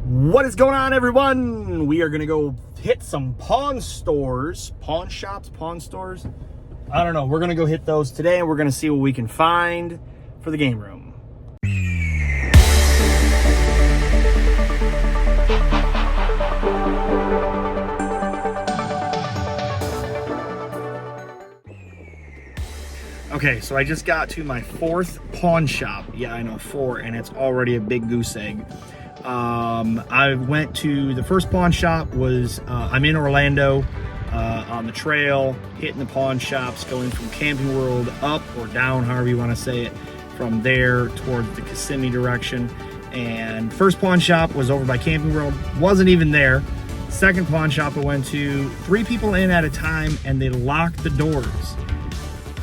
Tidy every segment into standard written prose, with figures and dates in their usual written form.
What is going on, everyone? We are gonna go hit some pawn stores, pawn shops, pawn stores. I don't know. We're gonna go hit those today, and we're gonna see what we can find for the game room. Okay, so I just got to my fourth pawn shop. Yeah, I know, 4, and it's already a big goose egg. I went to the first pawn shop was, I'm in Orlando, on the trail, hitting the pawn shops, going from Camping World up or down, however you want to say it, from there towards the Kissimmee direction. And first pawn shop was over by Camping World, wasn't even there. Second pawn shop I went to, 3 people in at a time, and they locked the doors.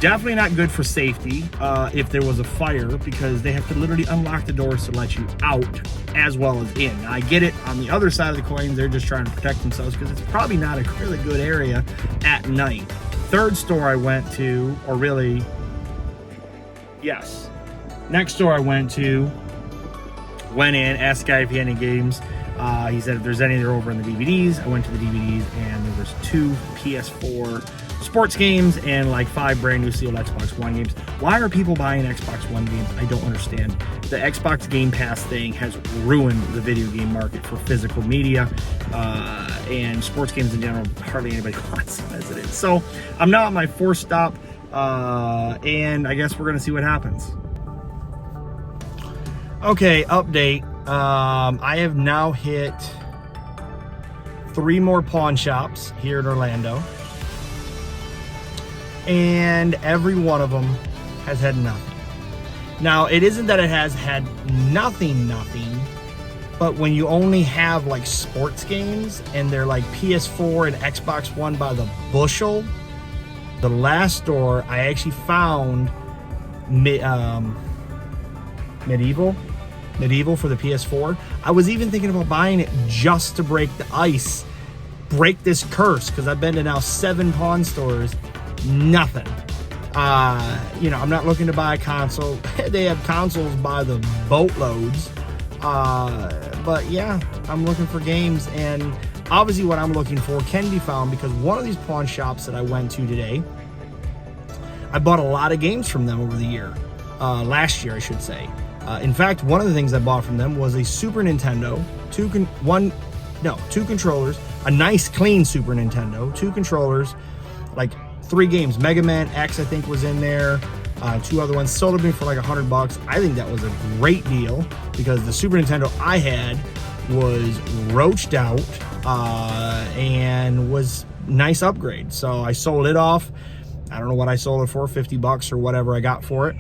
Definitely not good for safety if there was a fire, because they have to literally unlock the doors to let you out as well as in. Now, I get it, on the other side of the coin, they're just trying to protect themselves because it's probably not a really good area at night. Third store I went to, or really, yes, next store I went in, asked the guy if he had any games. He said if there's any, they're over in the DVDs. I went to the DVDs and there was 2 PS4 sports games and like 5 brand new sealed Xbox One games. Why are people buying Xbox One games? I don't understand. The Xbox Game Pass thing has ruined the video game market for physical media, and sports games in general. Hardly anybody wants them as it is. So I'm now at my 4th stop, and I guess we're gonna see what happens. Okay, update. I have now hit 3 more pawn shops here in Orlando, and every one of them has had nothing. Now, it isn't that it has had nothing, but when you only have like sports games and they're like PS4 and Xbox One by the bushel, the last store I actually found Medieval for the PS4. I was even thinking about buying it just to break the ice, break this curse, because I've been to now 7 pawn stores, nothing. I'm not looking to buy a console. They have consoles by the boatloads. But yeah, I'm looking for games, and obviously what I'm looking for can be found, because one of these pawn shops that I went to today, I bought a lot of games from them over the year. Last year, I should say. In fact, one of the things I bought from them was a Super Nintendo, 2 controllers, a nice clean Super Nintendo, 2 controllers, like 3 games. Mega Man X, I think, was in there. 2 other ones. Sold it me for like $100. I think that was a great deal, because the Super Nintendo I had was roached out and was nice upgrade. So I sold it off. I don't know what I sold it for, $50 or whatever I got for it.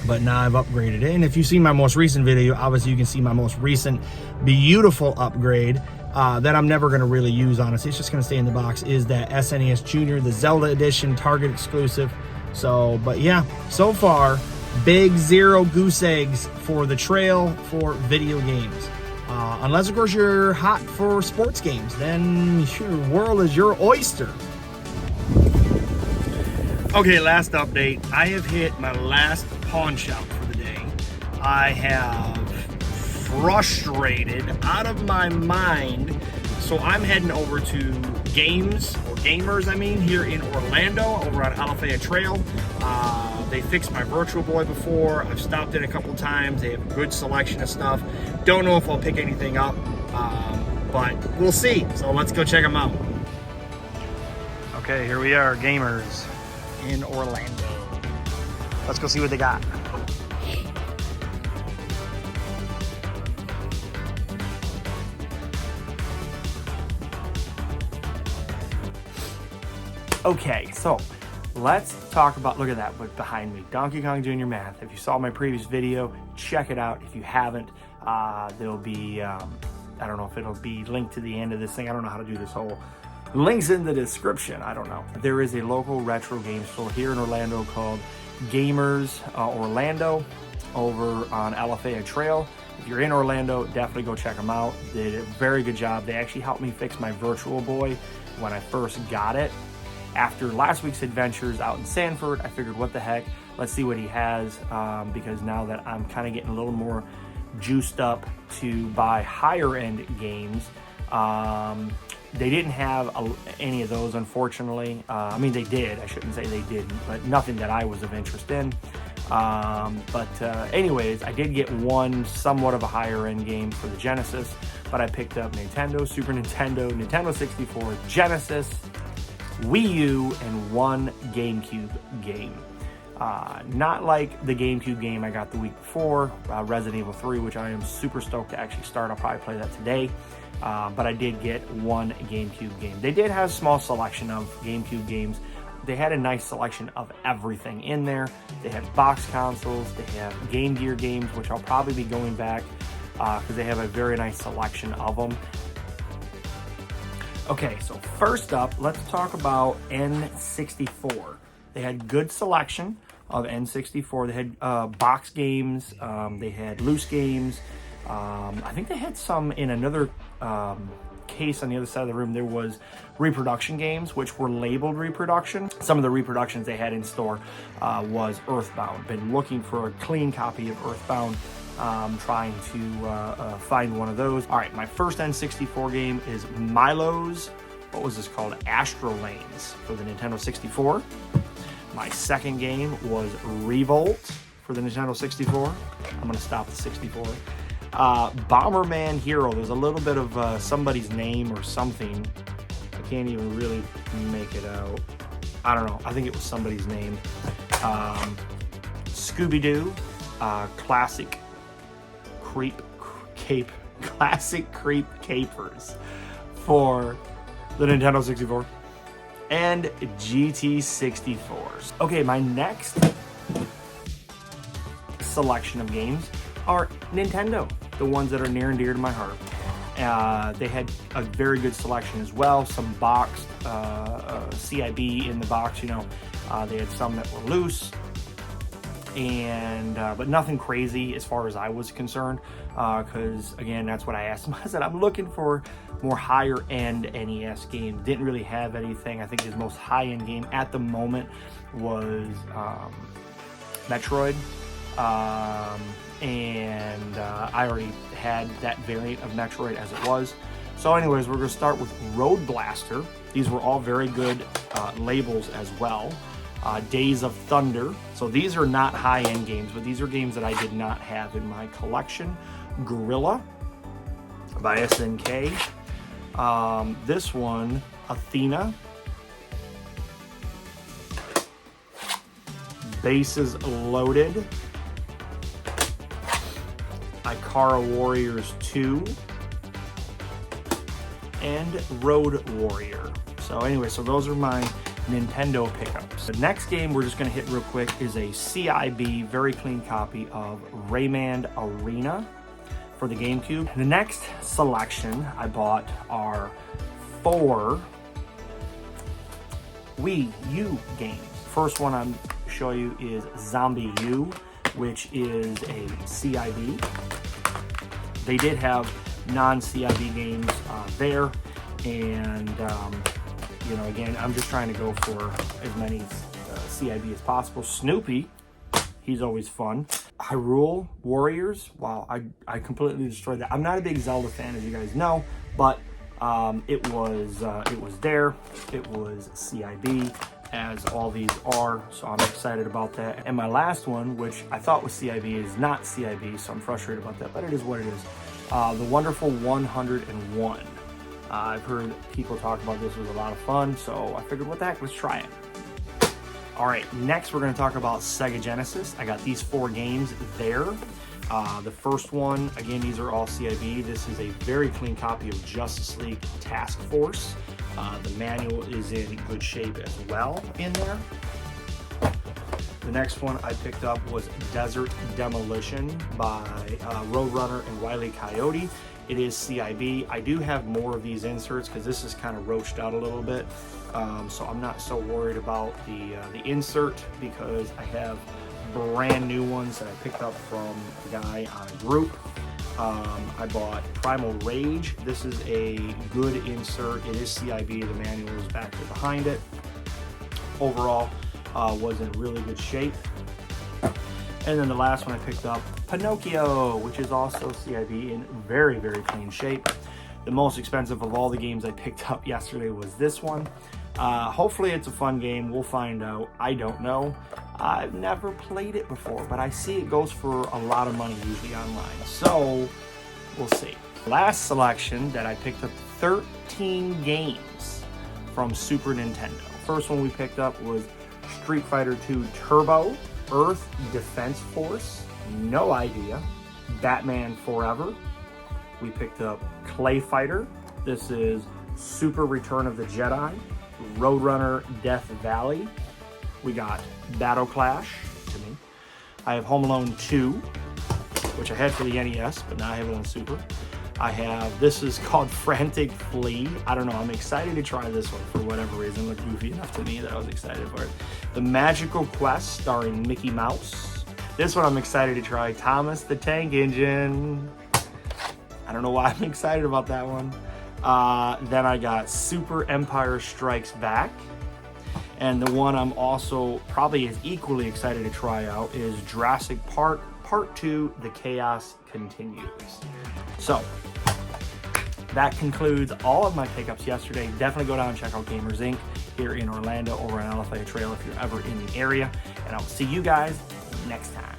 But now I've upgraded it. And if you see my most recent video, obviously you can see my most recent beautiful upgrade that I'm never going to really use, honestly. It's just going to stay in the box, is that SNES Junior, the Zelda Edition, Target exclusive. So, but yeah, so far, big 0 goose eggs for the trail for video games. Unless, of course, you're hot for sports games. Then your world is your oyster. Okay, last update. I have hit my last pawn shop for the day. I have frustrated out of my mind. So I'm heading over to Gamers, here in Orlando, over on Alafaya Trail. They fixed my Virtual Boy before. I've stopped in a couple times. They have a good selection of stuff. Don't know if I'll pick anything up, but we'll see. So let's go check them out. Okay, here we are, Gamers in Orlando. Let's go see what they got. Okay, so let's talk about, look at that behind me, Donkey Kong Jr. Math. If you saw my previous video, check it out. If you haven't, there'll be, I don't know if it'll be linked to the end of this thing. I don't know how to do this whole links in the description. I don't know. There is a local retro game store here in Orlando called Gamers Orlando over on Alafaya Trail. If you're in Orlando, definitely go check them out. They did a very good job. They actually helped me fix my Virtual Boy when I first got it. After last week's adventures out in Sanford, I figured, what the heck, let's see what he has, because now that I'm kind of getting a little more juiced up to buy higher end games. They didn't have any of those, unfortunately. I mean, they did. I shouldn't say they didn't, but nothing that I was of interest in. Anyways, I did get one somewhat of a higher end game for the Genesis, but I picked up Nintendo, Super Nintendo, Nintendo 64, Genesis, Wii U, and one GameCube game. Not like the GameCube game I got the week before, Resident Evil 3, which I am super stoked to actually start. I'll probably play that today. But I did get one GameCube game. They did have a small selection of GameCube games. They had a nice selection of everything in there. They had box consoles, they have Game Gear games, which I'll probably be going back because they have a very nice selection of them. Okay, so first up, let's talk about N64. They had good selection of N64. They had box games, they had loose games. I think they had some in another case on the other side of the room. There was reproduction games, which were labeled reproduction. Some of the reproductions they had in store was Earthbound. Been looking for a clean copy of Earthbound. Trying to find one of those. All right, my first N64 game is Milo's, what was this called? Astro Lanes for the Nintendo 64. My second game was Revolt for the Nintendo 64. I'm gonna stop the 64. Bomberman Hero. There's a little bit of somebody's name or something. I can't even really make it out. I don't know. I think it was somebody's name. Scooby-Doo. Classic Creep Capers for the Nintendo 64. And GT64s. Okay, my next selection of games are Nintendo, the ones that are near and dear to my heart. They had a very good selection as well, some boxed CIB in the box, you know. They had some that were loose, and but nothing crazy as far as I was concerned, because again, that's what I asked them. I said, I'm looking for more higher end NES game. Didn't really have anything. I think his most high end game at the moment was Metroid. And I already had that variant of Metroid as it was. So anyways, we're going to start with Road Blaster. These were all very good labels as well. Days of Thunder. So these are not high-end games, but these are games that I did not have in my collection. Gorilla by SNK. This one, Athena. Bases Loaded. Ikara Warriors 2, and Road Warrior. So anyway, so those are my Nintendo pickups. The next game we're just gonna hit real quick is a CIB, very clean copy of Rayman Arena for the GameCube. The next selection I bought are 4 Wii U games. First one I'm show you is Zombie U, which is a CIB. They did have non-CIB games there, and you know, again, I'm just trying to go for as many CIB as possible. Snoopy, he's always fun. Hyrule Warriors, wow, I completely destroyed that. I'm not a big Zelda fan, as you guys know, but it was there. It was CIB, as all these are, so I'm excited about that. And my last one, which I thought was CIB, is not CIB, so I'm frustrated about that, but it is what it is. The Wonderful 101. I've heard people talk about this. It was a lot of fun, so I figured, what the heck, let's try it. All right, next we're going to talk about Sega Genesis. I got these 4 games there. The first one, again, these are all CIB. This is a very clean copy of Justice League Task Force. The manual is in good shape as well in there. The next one I picked up was Desert Demolition by Roadrunner and Wile E. Coyote. It is CIB. I do have more of these inserts because this is kind of roached out a little bit. So I'm not so worried about the insert, because I have brand new ones that I picked up from a guy on a group. I bought Primal Rage. This is a good insert. It is CIB. The manual is back there behind it. Overall, was in really good shape. And then the last one I picked up Pinocchio, which is also CIB in very, very clean shape. The most expensive of all the games I picked up yesterday was this one. Hopefully it's a fun game. We'll find out. I don't know. I've never played it before, but I see it goes for a lot of money usually online. So we'll see. Last selection that I picked up 13 games from Super Nintendo. First one we picked up was Street Fighter II Turbo, Earth Defense Force, no idea, Batman Forever. We picked up Clay Fighter. This is Super Return of the Jedi, Roadrunner Death Valley. We got Battle Clash, to me. I have Home Alone 2, which I had for the NES, but now I have it on Super. I have, this is called Frantic Flea. I don't know, I'm excited to try this one for whatever reason. It looked goofy enough to me that I was excited for it. The Magical Quest starring Mickey Mouse. This one I'm excited to try, Thomas the Tank Engine. I don't know why I'm excited about that one. Then I got Super Empire Strikes Back. And the one I'm also probably as equally excited to try out is Jurassic Park Part 2, The Chaos Continues. So, that concludes all of my pickups yesterday. Definitely go down and check out Gamers Inc. here in Orlando over on LFA Trail if you're ever in the area. And I will see you guys next time.